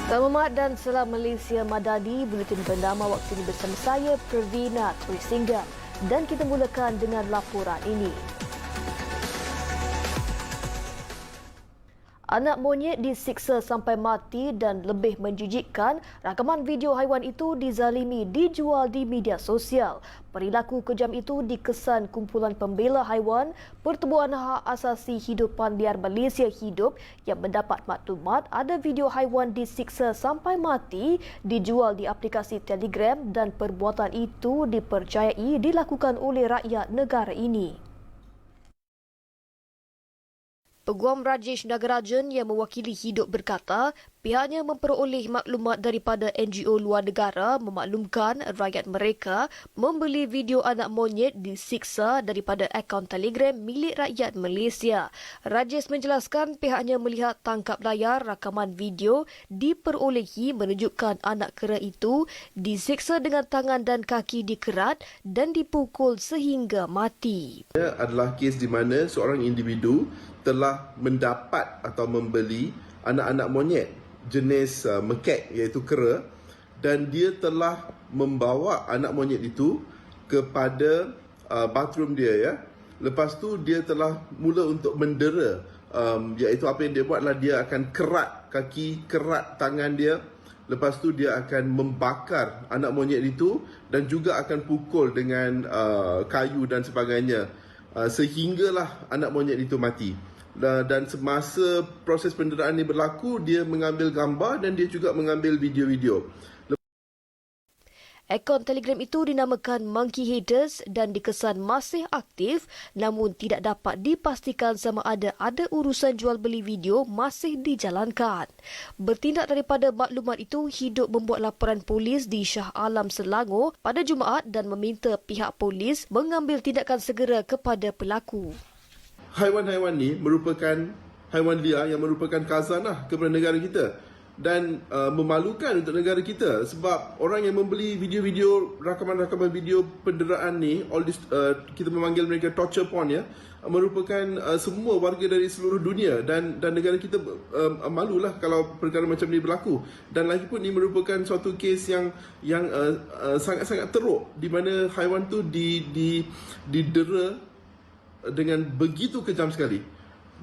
Selamat dan salam Malaysia Madani. Buletin bernama waktu ini bersama saya Pravina Trisinggam dan kita mulakan dengan laporan ini. Anak monyet disiksa sampai mati dan lebih menjijikkan, rakaman video haiwan itu dizalimi dijual di media sosial. Perilaku kejam itu dikesan kumpulan pembela haiwan Pertubuhan Hak Asasi Hidupan Liar Malaysia Hidup yang mendapat maklumat ada video haiwan disiksa sampai mati dijual di aplikasi Telegram dan perbuatan itu dipercayai dilakukan oleh rakyat negara ini. Peguam Rajesh Nagarajan yang mewakili Hidup berkata, pihaknya memperoleh maklumat daripada NGO luar negara memaklumkan rakyat mereka membeli video anak monyet disiksa daripada akaun Telegram milik rakyat Malaysia. Rajesh menjelaskan pihaknya melihat tangkap layar rakaman video diperolehi menunjukkan anak kera itu disiksa dengan tangan dan kaki dikerat dan dipukul sehingga mati. Ia adalah kes di mana seorang individu telah mendapat atau membeli anak-anak monyet jenis mekek iaitu kera dan dia telah membawa anak monyet itu kepada bathroom dia ya. Lepas tu dia telah mula untuk mendera iaitu apa yang dia buat adalah dia akan kerat kaki, kerat tangan dia. Lepas tu dia akan membakar anak monyet itu dan juga akan pukul dengan kayu dan sebagainya sehinggalah anak monyet itu mati. Dan semasa proses penderaan ini berlaku, dia mengambil gambar dan dia juga mengambil video-video. Akaun Telegram itu dinamakan Monkey Haters dan dikesan masih aktif namun tidak dapat dipastikan sama ada urusan jual beli video masih dijalankan. Bertindak daripada maklumat itu, Hidup membuat laporan polis di Shah Alam, Selangor pada Jumaat dan meminta pihak polis mengambil tindakan segera kepada pelaku. Haiwan-haiwan ni merupakan haiwan liar yang merupakan khazanah kepada negara kita dan memalukan untuk negara kita sebab orang yang membeli video-video, rakaman-rakaman video penderaan ni, all this, kita memanggil mereka torture porn ya, merupakan semua warga dari seluruh dunia dan negara kita malulah kalau perkara macam ni berlaku. Dan lagipun ini merupakan suatu kes yang sangat-sangat teruk di mana haiwan tu didera dengan begitu kejam sekali.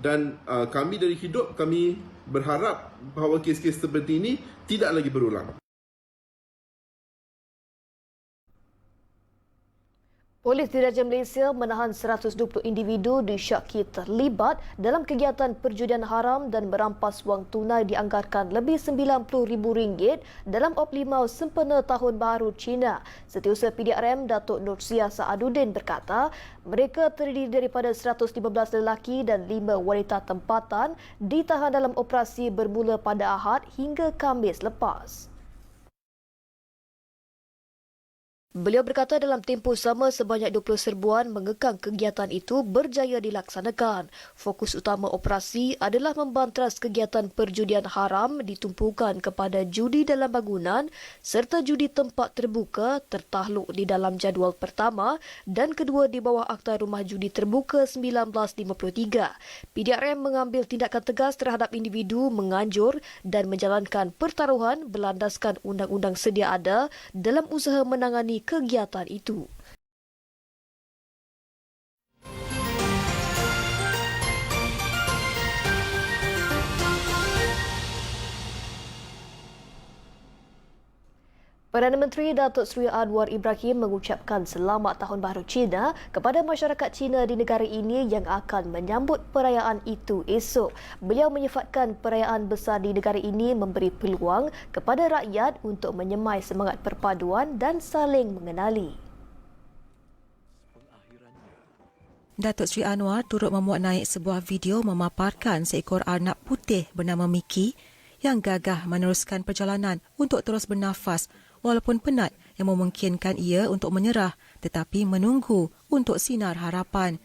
Dan kami dari Hidup, kami berharap bahawa kes-kes seperti ini tidak lagi berulang. Polis Diraja Malaysia menahan 120 individu disyaki terlibat dalam kegiatan perjudian haram dan merampas wang tunai dianggarkan lebih RM90,000 dalam Oplimau sempena Tahun Baharu Cina. Setiausaha PDRM Datuk Nursia Saaduddin berkata, mereka terdiri daripada 115 lelaki dan 5 wanita tempatan ditahan dalam operasi bermula pada Ahad hingga Khamis lepas. Beliau berkata dalam tempoh sama sebanyak 20 serbuan mengekang kegiatan itu berjaya dilaksanakan. Fokus utama operasi adalah membantras kegiatan perjudian haram ditumpukan kepada judi dalam bangunan serta judi tempat terbuka tertakluk di dalam jadual pertama dan kedua di bawah Akta Rumah Judi Terbuka 1953. PDRM mengambil tindakan tegas terhadap individu menganjur dan menjalankan pertaruhan berlandaskan undang-undang sedia ada dalam usaha menangani kegiatan itu. Perdana Menteri Datuk Seri Anwar Ibrahim mengucapkan selamat Tahun Baharu Cina kepada masyarakat Cina di negara ini yang akan menyambut perayaan itu esok. Beliau menyifatkan perayaan besar di negara ini memberi peluang kepada rakyat untuk menyemai semangat perpaduan dan saling mengenali. Datuk Seri Anwar turut memuat naik sebuah video memaparkan seekor anak putih bernama Mickey yang gagah meneruskan perjalanan untuk terus bernafas walaupun penat yang memungkinkan ia untuk menyerah tetapi menunggu untuk sinar harapan.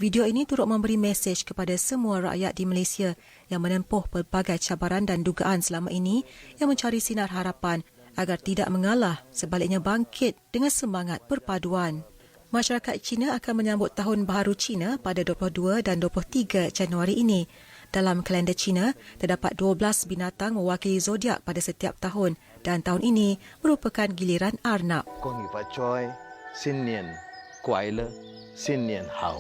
Video ini turut memberi mesej kepada semua rakyat di Malaysia yang menempuh pelbagai cabaran dan dugaan selama ini yang mencari sinar harapan agar tidak mengalah, sebaliknya bangkit dengan semangat perpaduan. Masyarakat Cina akan menyambut Tahun Baharu Cina pada 22 dan 23 Januari ini. Dalam kalender Cina, terdapat 12 binatang mewakili zodiak pada setiap tahun dan tahun ini merupakan giliran Arnab. 恭喜发财，新年快乐，新年好。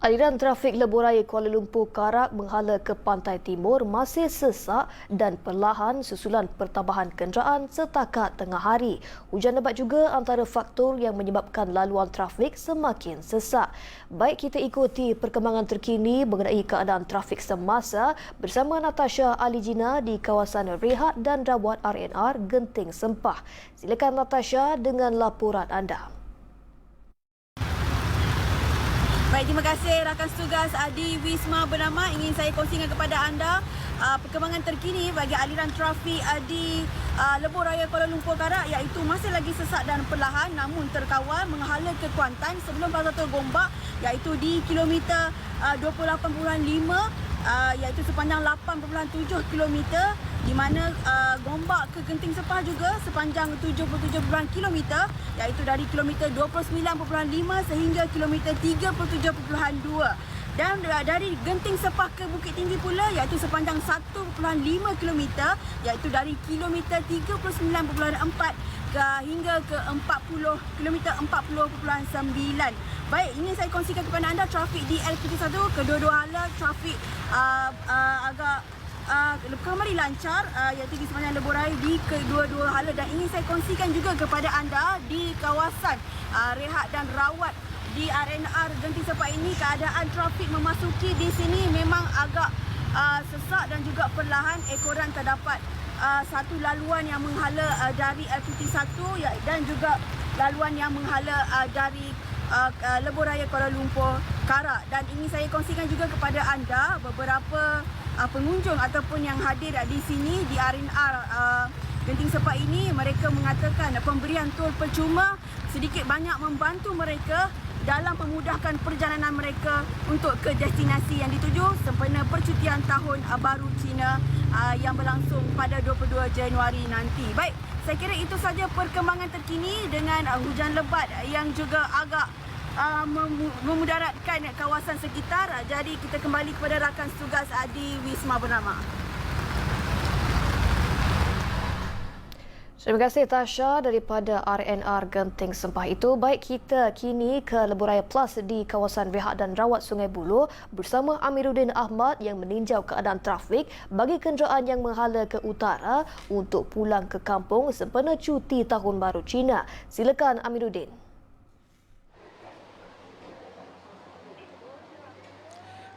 Aliran trafik lebuhraya Kuala Lumpur Karak menghala ke pantai timur masih sesak dan perlahan susulan pertambahan kenderaan setakat tengah hari. Hujan lebat juga antara faktor yang menyebabkan laluan trafik semakin sesak. Baik kita ikuti perkembangan terkini mengenai keadaan trafik semasa bersama Natasha Alijina di kawasan Rehat dan Rawat RNR Genting Sempah. Silakan Natasha dengan laporan anda. Baik, terima kasih rakan tugas di Wisma Bernama. Ingin saya kongsikan kepada anda perkembangan terkini bagi aliran trafik di Lebuhraya Kuala Lumpur Karak, iaitu masih lagi sesak dan perlahan namun terkawal menghala ke Kuantan sebelum Pasar Gombak, iaitu di kilometer 28.5 iaitu sepanjang 8.7 km, di mana Gombak ke Genting Sepah juga sepanjang 77 km, iaitu dari kilometer 29.5 sehingga kilometer 37.2, dan dari Genting Sepah ke Bukit Tinggi pula iaitu sepanjang 1.5 km, iaitu dari kilometer 39.4 hingga ke 40 kilometer 40.9. Baik, ingin saya kongsikan kepada anda trafik di LPT1 kedua-dua hala trafik agak kembali lancar, iaitu di sepanjang lebuhraya di kedua-dua hala, dan ingin saya kongsikan juga kepada anda di kawasan Rehat dan Rawat di RNR Genting Sepah ini keadaan trafik memasuki di sini memang agak sesak dan juga perlahan. Ekoran terdapat satu laluan yang menghala dari LPT1 dan juga laluan yang menghala dari Lebuhraya Kuala Lumpur Karak. Dan ingin saya kongsikan juga kepada anda beberapa pengunjung ataupun yang hadir di sini di RNR Genting Sepah ini. Mereka mengatakan pemberian tol percuma sedikit banyak membantu mereka dalam memudahkan perjalanan mereka untuk ke destinasi yang dituju sempena percutian tahun baru Cina yang berlangsung pada 22 Januari nanti. Baik, saya kira itu saja perkembangan terkini dengan hujan lebat yang juga agak memudaratkan kawasan sekitar. Jadi kita kembali kepada rakan tugas di Wisma Bernama. Terima kasih Tasha daripada RNR Genting Sempah itu. Baik, kita kini ke Lebuhraya Plus di kawasan Rehat dan Rawat Sungai Buloh bersama Amiruddin Ahmad yang meninjau keadaan trafik bagi kenderaan yang menghala ke utara untuk pulang ke kampung sempena cuti Tahun Baru Cina. Silakan Amiruddin.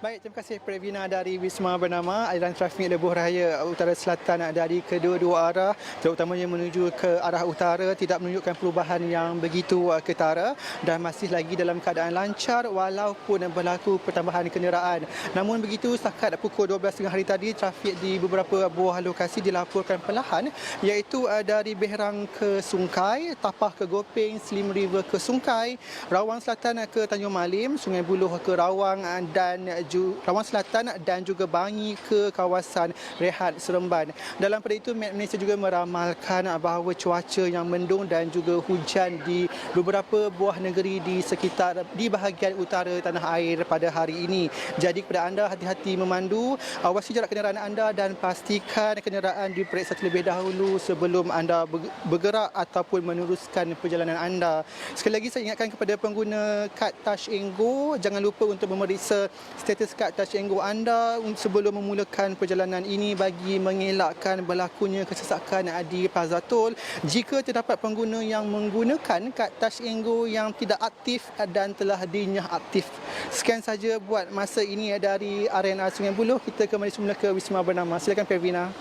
Baik, terima kasih Previna dari Wisma Bernama. Aliran trafik Lebuhraya Utara Selatan dari kedua-dua arah, terutamanya menuju ke arah utara, tidak menunjukkan perubahan yang begitu ketara dan masih lagi dalam keadaan lancar walaupun berlaku pertambahan kenderaan. Namun begitu, setakat pukul 12.30 hari tadi, trafik di beberapa buah lokasi dilaporkan perlahan, iaitu dari Behrang ke Sungkai, Tapah ke Gopeng, Slim River ke Sungkai, Rawang Selatan ke Tanjung Malim, Sungai Buloh ke Rawang dan Rawang Selatan dan juga Bangi ke kawasan Rehat Seremban. Dalam pada itu, Malaysia juga meramalkan bahawa cuaca yang mendung dan juga hujan di beberapa buah negeri di bahagian utara tanah air pada hari ini. Jadi kepada anda, hati-hati memandu, awasi jarak kenderaan anda dan pastikan kenderaan diperiksa terlebih dahulu sebelum anda bergerak ataupun meneruskan perjalanan anda. Sekali lagi saya ingatkan kepada pengguna kad Touch and Go, jangan lupa untuk memeriksa status kad Touch and Go anda sebelum memulakan perjalanan ini bagi mengelakkan berlakunya kesesakan di Plaza Tol. Jika terdapat pengguna yang menggunakan kad Touch and Go yang tidak aktif dan telah dinyah aktif. Sekian saja buat masa ini dari RNR Sungai Buloh. Kita kembali semula ke Wisma Bernama. Silakan Previna.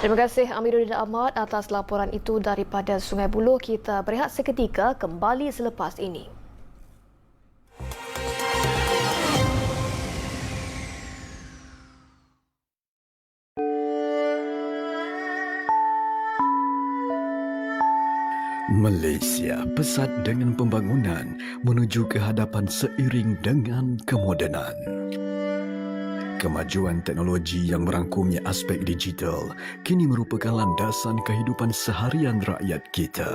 Terima kasih Amiruddin Ahmad atas laporan itu daripada Sungai Buloh. Kita berehat seketika, kembali selepas ini. Malaysia pesat dengan pembangunan menuju ke hadapan seiring dengan kemodenan. Kemajuan teknologi yang merangkumnya aspek digital kini merupakan landasan kehidupan seharian rakyat kita.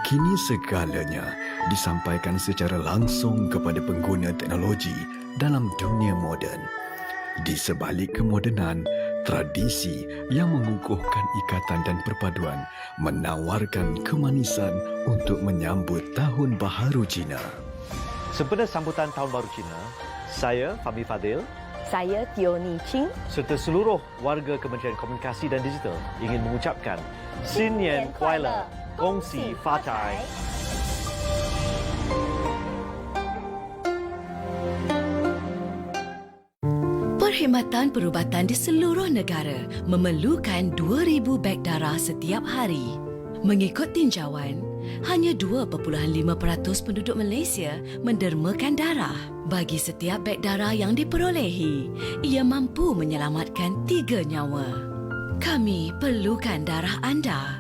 Kini segalanya disampaikan secara langsung kepada pengguna teknologi dalam dunia moden. Di sebalik kemodenan, tradisi yang mengukuhkan ikatan dan perpaduan menawarkan kemanisan untuk menyambut Tahun Baharu Cina. Sempena sambutan Tahun Baru Cina, saya Fahmi Fadil, saya Tioni Ching serta seluruh warga Kementerian Komunikasi dan Digital ingin mengucapkan Xin Nian Kuai Le, Gongxi Fa Cai. Perkhidmatan perubatan di seluruh negara memerlukan 2,000 beg darah setiap hari. Mengikut tinjauan, hanya 2.5% penduduk Malaysia mendermakan darah. Bagi setiap beg darah yang diperolehi, ia mampu menyelamatkan 3 nyawa. Kami perlukan darah anda.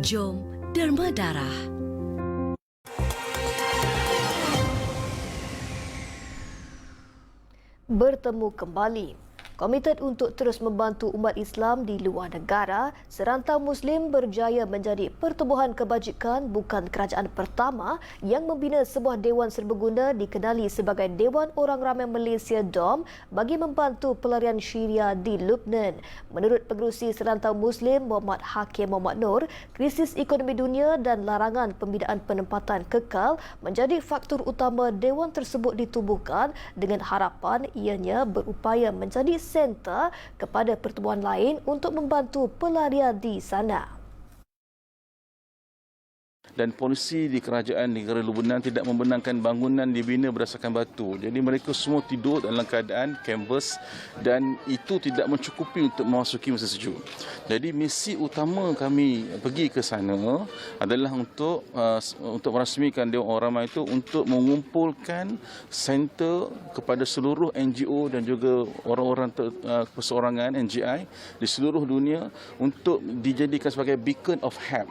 Jom derma darah. Bertemu kembali. Komited untuk terus membantu umat Islam di luar negara, serantau Muslim berjaya menjadi Pertubuhan Kebajikan bukan kerajaan pertama yang membina sebuah dewan serbaguna dikenali sebagai Dewan Orang Ramai Malaysia DOM bagi membantu pelarian Syria di Lebanon. Menurut Pengerusi Serantau Muslim Muhammad Hakim Muhammad Nur, krisis ekonomi dunia dan larangan pembinaan penempatan kekal menjadi faktor utama dewan tersebut ditubuhkan dengan harapan ianya berupaya menjadi senter kepada pertubuhan lain untuk membantu pelarian di sana. Dan polisi di kerajaan negara Lebanon tidak membenarkan bangunan dibina berdasarkan batu. Jadi mereka semua tidur dalam keadaan kanvas dan itu tidak mencukupi untuk memasuki masa sejuk. Jadi misi utama kami pergi ke sana adalah untuk merasmikan Dewan Orang Ramai itu untuk mengumpulkan center kepada seluruh NGO dan juga orang-orang perseorangan NGI di seluruh dunia untuk dijadikan sebagai beacon of help.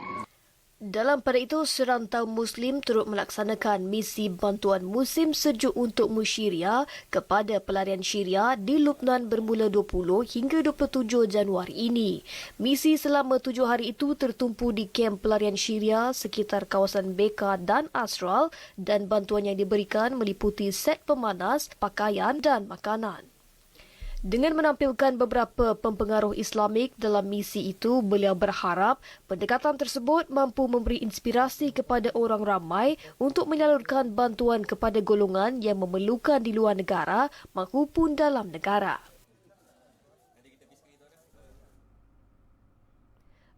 Dalam pada itu, serantau Muslim turut melaksanakan misi bantuan musim sejuk untuk Musyiria kepada pelarian Syria di Lebanon bermula 20 hingga 27 Januari ini. Misi selama 7 hari itu tertumpu di kem pelarian Syria sekitar kawasan Beka dan Asral dan bantuan yang diberikan meliputi set pemanas, pakaian dan makanan. Dengan menampilkan beberapa pempengaruh Islamik dalam misi itu, beliau berharap pendekatan tersebut mampu memberi inspirasi kepada orang ramai untuk menyalurkan bantuan kepada golongan yang memerlukan di luar negara maupun dalam negara.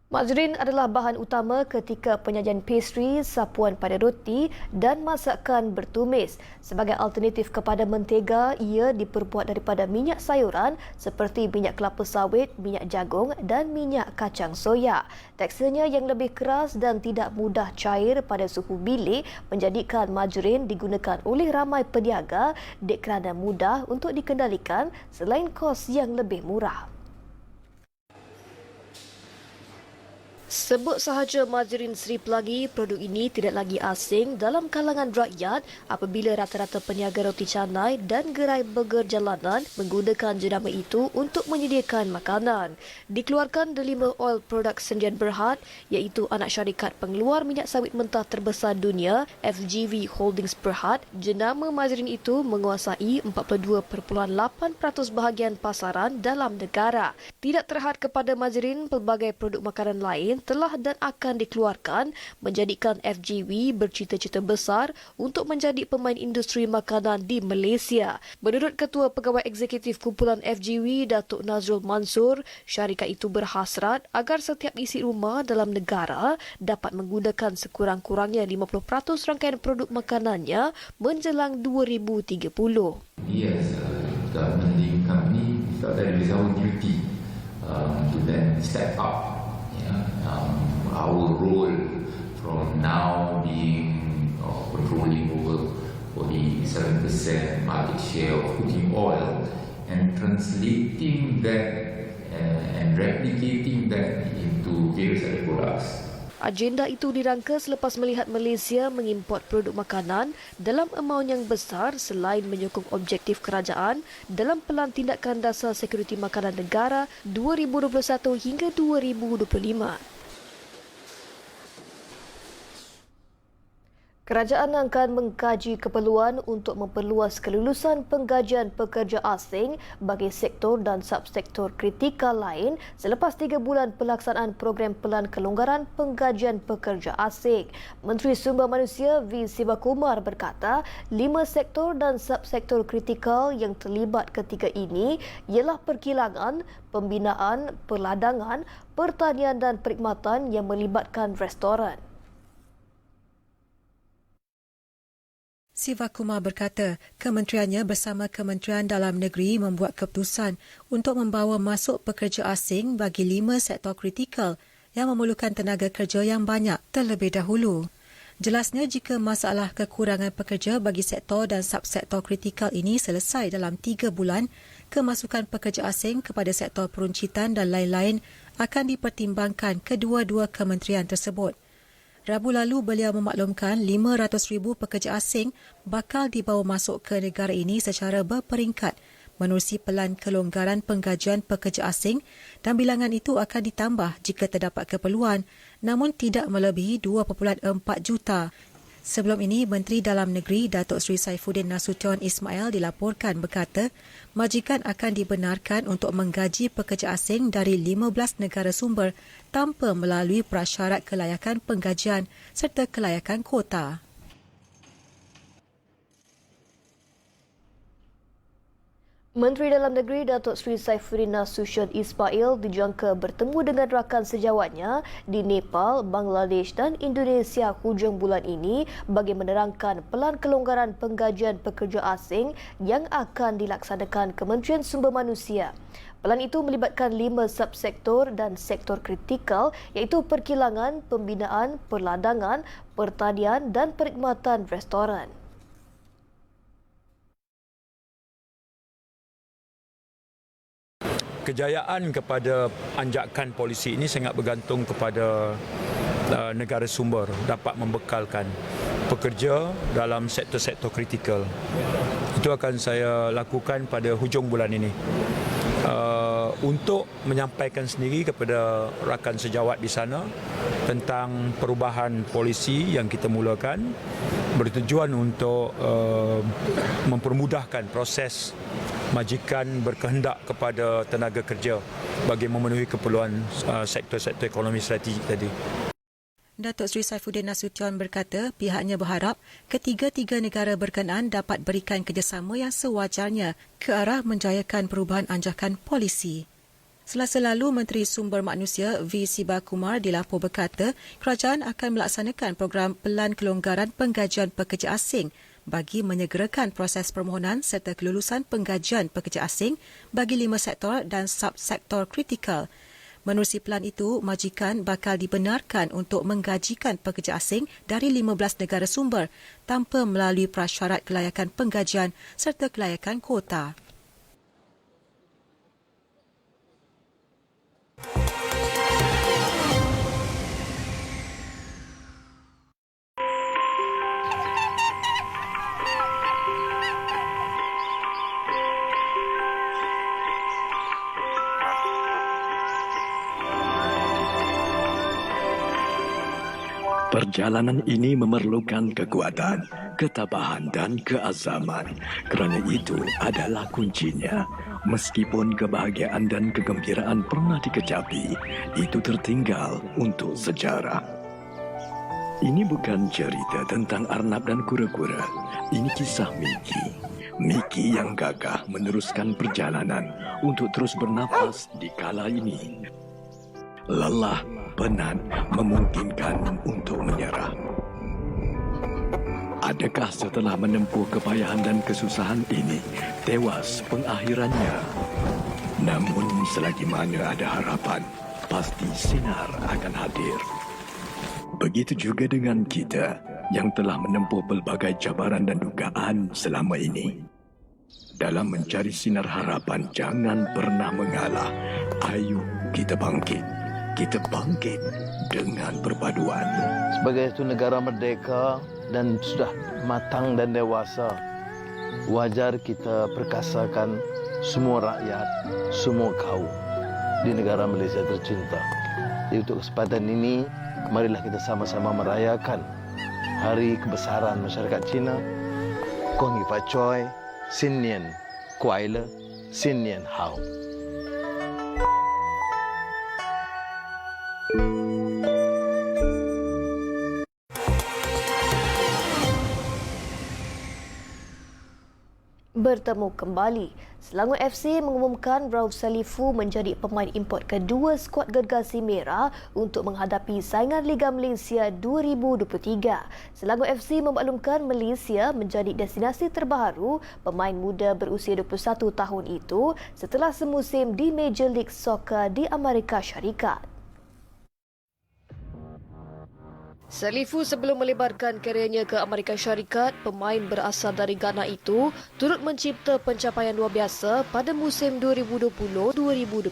Margarin adalah bahan utama ketika penyajian pastry, sapuan pada roti dan masakan bertumis. Sebagai alternatif kepada mentega, ia diperbuat daripada minyak sayuran seperti minyak kelapa sawit, minyak jagung dan minyak kacang soya. Teksturnya yang lebih keras dan tidak mudah cair pada suhu bilik menjadikan margarin digunakan oleh ramai peniaga kerana mudah untuk dikendalikan selain kos yang lebih murah. Sebut sahaja margarin Sri Pelagi, produk ini tidak lagi asing dalam kalangan rakyat apabila rata-rata peniaga roti canai dan gerai burger jalanan menggunakan jenama itu untuk menyediakan makanan. Dikeluarkan Delima Oil Products Sdn Bhd, iaitu anak syarikat pengeluar minyak sawit mentah terbesar dunia, FGV Holdings Berhad, jenama margarin itu menguasai 42.8% bahagian pasaran dalam negara. Tidak terhad kepada margarin, pelbagai produk makanan lain telah dan akan dikeluarkan menjadikan FGV bercita-cita besar untuk menjadi pemain industri makanan di Malaysia. Menurut Ketua Pegawai Eksekutif Kumpulan FGV, Datuk Nazrul Mansur, syarikat itu berhasrat agar setiap isi rumah dalam negara dapat menggunakan sekurang-kurangnya 50% rangkaian produk makanannya menjelang 2030. Yes, government leading company felt that it is our duty to then step up. Our role from now being controlling over 47% market share of cooking oil and translating that and replicating that into various other products. Agenda itu dirangka selepas melihat Malaysia mengimport produk makanan dalam amaun yang besar selain menyokong objektif kerajaan dalam Pelan Tindakan Dasar Sekuriti Makanan Negara 2021 hingga 2025. Kerajaan akan mengkaji keperluan untuk memperluas kelulusan penggajian pekerja asing bagi sektor dan subsektor kritikal lain selepas 3 bulan pelaksanaan program Pelan Kelonggaran Penggajian Pekerja Asing. Menteri Sumber Manusia V. Sivakumar berkata, 5 sektor dan subsektor kritikal yang terlibat ketika ini ialah perkilangan, pembinaan, perladangan, pertanian dan perkhidmatan yang melibatkan restoran. Sivakumar berkata, kementeriannya bersama Kementerian Dalam Negeri membuat keputusan untuk membawa masuk pekerja asing bagi 5 sektor kritikal yang memerlukan tenaga kerja yang banyak terlebih dahulu. Jelasnya, jika masalah kekurangan pekerja bagi sektor dan subsektor kritikal ini selesai dalam 3 bulan, kemasukan pekerja asing kepada sektor peruncitan dan lain-lain akan dipertimbangkan kedua-dua kementerian tersebut. Rabu lalu, beliau memaklumkan 500,000 pekerja asing bakal dibawa masuk ke negara ini secara berperingkat menerusi Pelan Kelonggaran Penggajian Pekerja Asing dan bilangan itu akan ditambah jika terdapat keperluan, namun tidak melebihi 2.4 juta. Sebelum ini, Menteri Dalam Negeri Datuk Seri Saifuddin Nasution Ismail dilaporkan berkata, majikan akan dibenarkan untuk menggaji pekerja asing dari 15 negara sumber tanpa melalui prasyarat kelayakan penggajian serta kelayakan kota. Menteri Dalam Negeri Datuk Seri Saifuddin Nasution Ismail dijangka bertemu dengan rakan sejawatnya di Nepal, Bangladesh dan Indonesia hujung bulan ini bagi menerangkan Pelan Kelonggaran Penggajian Pekerja Asing yang akan dilaksanakan Kementerian Sumber Manusia. Pelan itu melibatkan 5 subsektor dan sektor kritikal iaitu perkilangan, pembinaan, perladangan, pertanian dan perkhidmatan restoran. Kejayaan kepada anjakan polisi ini sangat bergantung kepada negara sumber dapat membekalkan pekerja dalam sektor-sektor kritikal. Itu akan saya lakukan pada hujung bulan ini. Untuk menyampaikan sendiri kepada rakan sejawat di sana tentang perubahan polisi yang kita mulakan bertujuan untuk mempermudahkan proses majikan berkehendak kepada tenaga kerja bagi memenuhi keperluan sektor-sektor ekonomi strategik tadi. Datuk Seri Saifuddin Nasution berkata pihaknya berharap ketiga-tiga negara berkenaan dapat berikan kerjasama yang sewajarnya ke arah menjayakan perubahan anjakan polisi. Selasa lalu, Menteri Sumber Manusia V. Sivakumar dilapor berkata kerajaan akan melaksanakan program Pelan Kelonggaran Penggajian Pekerja Asing bagi menyegerakan proses permohonan serta kelulusan penggajian pekerja asing bagi 5 sektor dan subsektor kritikal. Menerusi pelan itu, majikan bakal dibenarkan untuk menggajikan pekerja asing dari 15 negara sumber tanpa melalui prasyarat kelayakan penggajian serta kelayakan kota. Perjalanan ini memerlukan kekuatan, ketabahan dan keazaman. Kerana itu adalah kuncinya. Meskipun kebahagiaan dan kegembiraan pernah dikecapi, itu tertinggal untuk sejarah. Ini bukan cerita tentang arnab dan kura-kura. Ini kisah Miki. Miki yang gagah meneruskan perjalanan untuk terus bernafas di kala ini. Lelah, penat, memungkinkan untuk menyerah. Adakah setelah menempuh kepayahan dan kesusahan ini, tewas pengakhirannya? Namun selagi mana ada harapan, pasti sinar akan hadir. Begitu juga dengan kita yang telah menempuh pelbagai cabaran dan dugaan selama ini. Dalam mencari sinar harapan, jangan pernah mengalah. Ayo kita bangkit. Kita bangkit dengan perpaduan. Sebagai satu negara merdeka dan sudah matang dan dewasa, wajar kita perkasakan semua rakyat, semua kaum di negara Malaysia tercinta. Jadi untuk kesempatan ini, marilah kita sama-sama merayakan hari kebesaran masyarakat Cina. Kong Fa Choi, Xin Nian Kuai Le, Xin Nian Hao. Bertemu kembali. Selangor FC mengumumkan Rauf Salifu menjadi pemain import kedua skuad Gergasi Merah untuk menghadapi saingan Liga Malaysia 2023. Selangor FC memaklumkan Malaysia menjadi destinasi terbaru pemain muda berusia 21 tahun itu setelah semusim di Major League Soccer di Amerika Syarikat. Salifu sebelum melebarkan karirnya ke Amerika Syarikat, pemain berasal dari Ghana itu turut mencipta pencapaian luar biasa pada musim 2020-2021.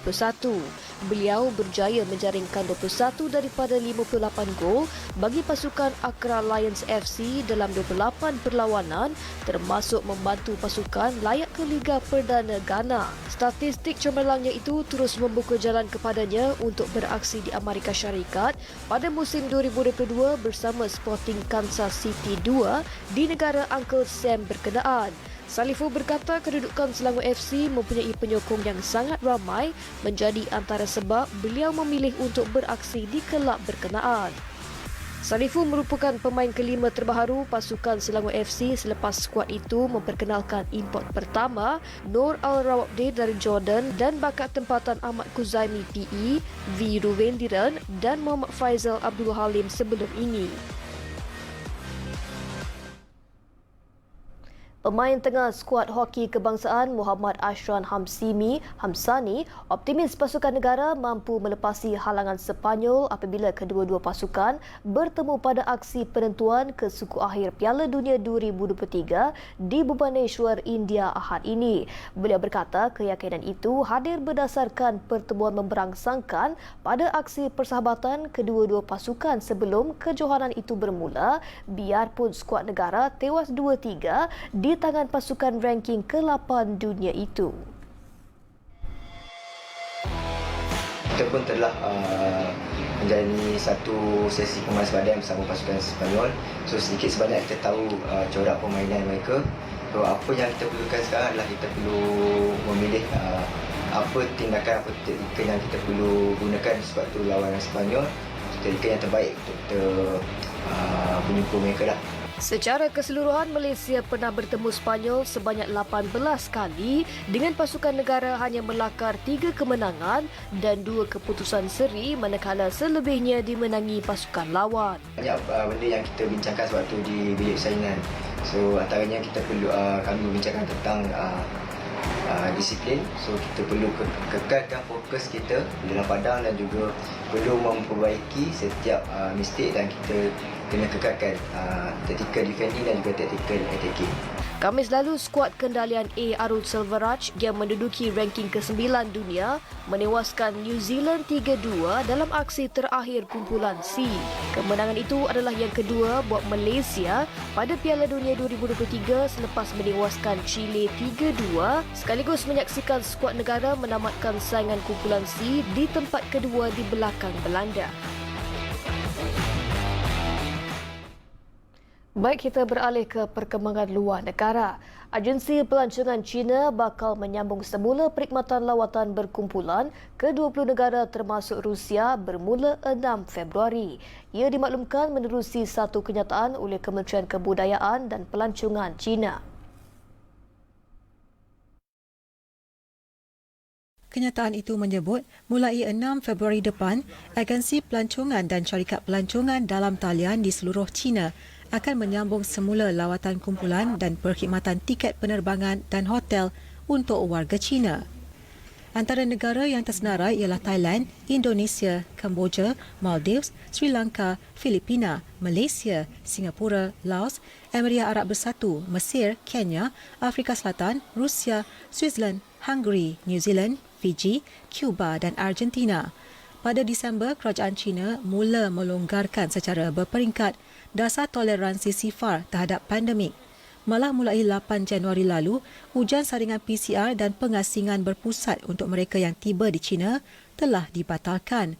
Beliau berjaya menjaringkan 21 daripada 58 gol bagi pasukan Accra Lions FC dalam 28 perlawanan, termasuk membantu pasukan layak ke Liga Perdana Ghana. Statistik cemerlangnya itu terus membuka jalan kepadanya untuk beraksi di Amerika Syarikat pada musim 2022 bersama Sporting Kansas City 2 di negara Uncle Sam berkenaan. Salifu berkata kedudukan Selangor FC mempunyai penyokong yang sangat ramai menjadi antara sebab beliau memilih untuk beraksi di kelab berkenaan. Salifu merupakan pemain kelima terbaharu pasukan Selangor FC selepas skuad itu memperkenalkan import pertama Nur Al-Rawabdi dari Jordan dan bakat tempatan Ahmad Kuzaimi PE, V. Ruwendiran dan Muhammad Faizal Abdul Halim sebelum ini. Pemain tengah skuad hoki kebangsaan Muhammad Ashran Hamsani optimis pasukan negara mampu melepasi halangan Sepanyol apabila kedua-dua pasukan bertemu pada aksi penentuan ke suku akhir Piala Dunia 2023 di Bhubaneswar, India Ahad ini. Beliau berkata keyakinan itu hadir berdasarkan pertemuan memberangsangkan pada aksi persahabatan kedua-dua pasukan sebelum kejohanan itu bermula, biarpun skuad negara tewas 2-3 di tangan pasukan ranking ke-8 dunia itu. Kita pun telah menjalani satu sesi pemanas badan bersama pasukan Sepanyol. So sedikit sebanyak kita tahu corak permainan mereka. So apa yang kita perlukan sekarang adalah kita perlu memilih apa tindakan, apa taktikan yang kita perlu gunakan sewaktu lawan Sepanyol. Taktikan yang terbaik untuk kita menyukur mereka lah. Secara keseluruhan, Malaysia pernah bertemu Sepanyol sebanyak 18 kali dengan pasukan negara hanya melakar 3 kemenangan dan 2 keputusan seri manakala selebihnya dimenangi pasukan lawan. Banyak benda yang kita bincangkan sewaktu di bilik persaingan. So antaranya kita perlu kami membincangkan tentang disiplin. So kita perlu kekalkan fokus kita dalam padang dan juga perlu memperbaiki setiap mistake dan kita kena kekalkan taktikal defending dan juga taktikal attacking. Khamis lalu, skuad kendalian A Arul Selvaraj yang menduduki ranking ke-9 dunia menewaskan New Zealand 3-2 dalam aksi terakhir kumpulan C. Kemenangan itu adalah yang kedua buat Malaysia pada Piala Dunia 2023 selepas menewaskan Chile 3-2 sekaligus menyaksikan skuad negara menamatkan saingan kumpulan C di tempat kedua di belakang Belanda. Baik, kita beralih ke perkembangan luar negara. Agensi Pelancongan China bakal menyambung semula perkhidmatan lawatan berkumpulan ke 20 negara termasuk Rusia bermula 6 Februari. Ia dimaklumkan menerusi satu kenyataan oleh Kementerian Kebudayaan dan Pelancongan China. Kenyataan itu menyebut mulai 6 Februari depan, agensi pelancongan dan syarikat pelancongan dalam talian di seluruh China akan menyambung semula lawatan kumpulan dan perkhidmatan tiket penerbangan dan hotel untuk warga China. Antara negara yang tersenarai ialah Thailand, Indonesia, Kemboja, Maldives, Sri Lanka, Filipina, Malaysia, Singapura, Laos, Emirat Arab Bersatu, Mesir, Kenya, Afrika Selatan, Rusia, Switzerland, Hungary, New Zealand, Fiji, Cuba dan Argentina. Pada Disember, kerajaan China mula melonggarkan secara berperingkat dasar toleransi sifar terhadap pandemik. Malah mulai 8 Januari lalu, ujian saringan PCR dan pengasingan berpusat untuk mereka yang tiba di China telah dibatalkan.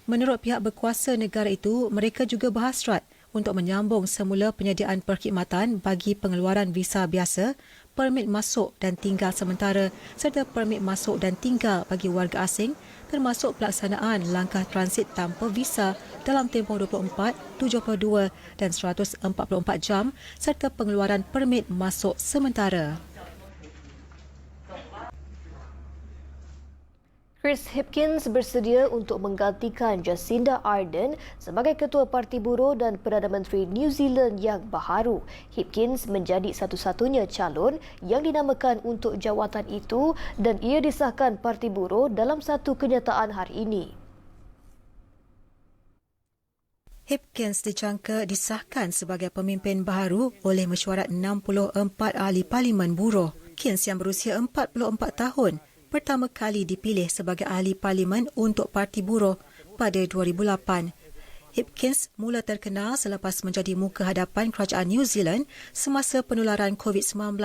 Menurut pihak berkuasa negara itu, mereka juga berhasrat untuk menyambung semula penyediaan perkhidmatan bagi pengeluaran visa biasa, permit masuk dan tinggal sementara serta permit masuk dan tinggal bagi warga asing, termasuk pelaksanaan langkah transit tanpa visa dalam tempoh 24, 72 dan 144 jam serta pengeluaran permit masuk sementara. Chris Hipkins bersedia untuk menggantikan Jacinda Ardern sebagai Ketua Parti Buruh dan Perdana Menteri New Zealand yang baharu. Hipkins menjadi satu-satunya calon yang dinamakan untuk jawatan itu dan ia disahkan Parti Buruh dalam satu kenyataan hari ini. Hipkins dijangka disahkan sebagai pemimpin baharu oleh mesyuarat 64 ahli Parlimen Buruh. Hipkins yang berusia 44 tahun pertama kali dipilih sebagai ahli parlimen untuk Parti Buruh pada 2008. Hipkins mula terkenal selepas menjadi muka hadapan kerajaan New Zealand semasa penularan COVID-19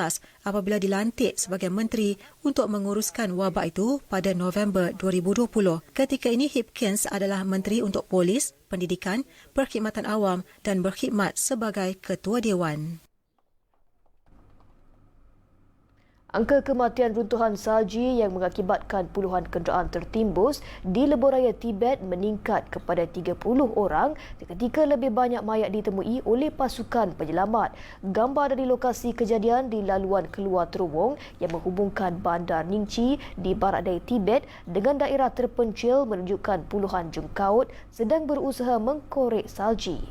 apabila dilantik sebagai menteri untuk menguruskan wabak itu pada November 2020. Ketika ini Hipkins adalah menteri untuk polis, pendidikan, perkhidmatan awam dan berkhidmat sebagai ketua dewan. Angka kematian runtuhan salji yang mengakibatkan puluhan kenderaan tertimbus di lebuhraya Tibet meningkat kepada 30 orang ketika lebih banyak mayat ditemui oleh pasukan penyelamat. Gambar dari lokasi kejadian di laluan keluar terowong yang menghubungkan bandar Ningchi di barat daya Tibet dengan daerah terpencil menunjukkan puluhan jengkaut sedang berusaha mengkorek salji.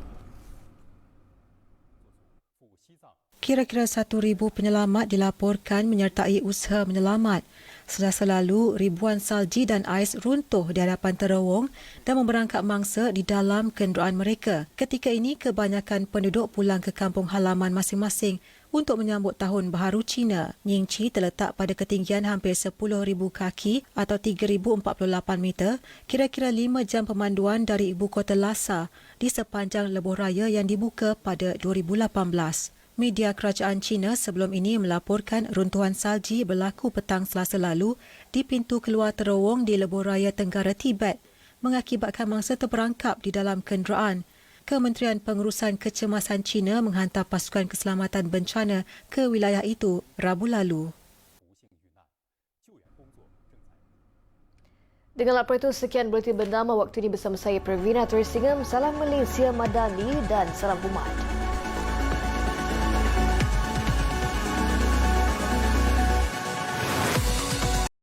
Kira-kira 1,000 penyelamat dilaporkan menyertai usaha menyelamat. Selasa lalu, ribuan salji dan ais runtuh di hadapan terowong dan memberangkat mangsa di dalam kenderaan mereka. Ketika ini, kebanyakan penduduk pulang ke kampung halaman masing-masing untuk menyambut Tahun Baharu Cina. Ningchi terletak pada ketinggian hampir 10,000 kaki atau 3,048 meter, kira-kira 5 jam pemanduan dari ibu kota Lhasa di sepanjang lebuhraya yang dibuka pada 2018. Media kerajaan China sebelum ini melaporkan runtuhan salji berlaku petang Selasa lalu di pintu keluar terowong di lebuhraya Tenggara Tibet mengakibatkan mangsa terperangkap di dalam kenderaan. Kementerian Pengurusan Kecemasan China menghantar pasukan keselamatan bencana ke wilayah itu Rabu lalu. Dengan laporan itu, sekian Buletin Bernama waktu ini bersama saya Pravina Tersingam. Salam Malaysia Madani dan salam umat.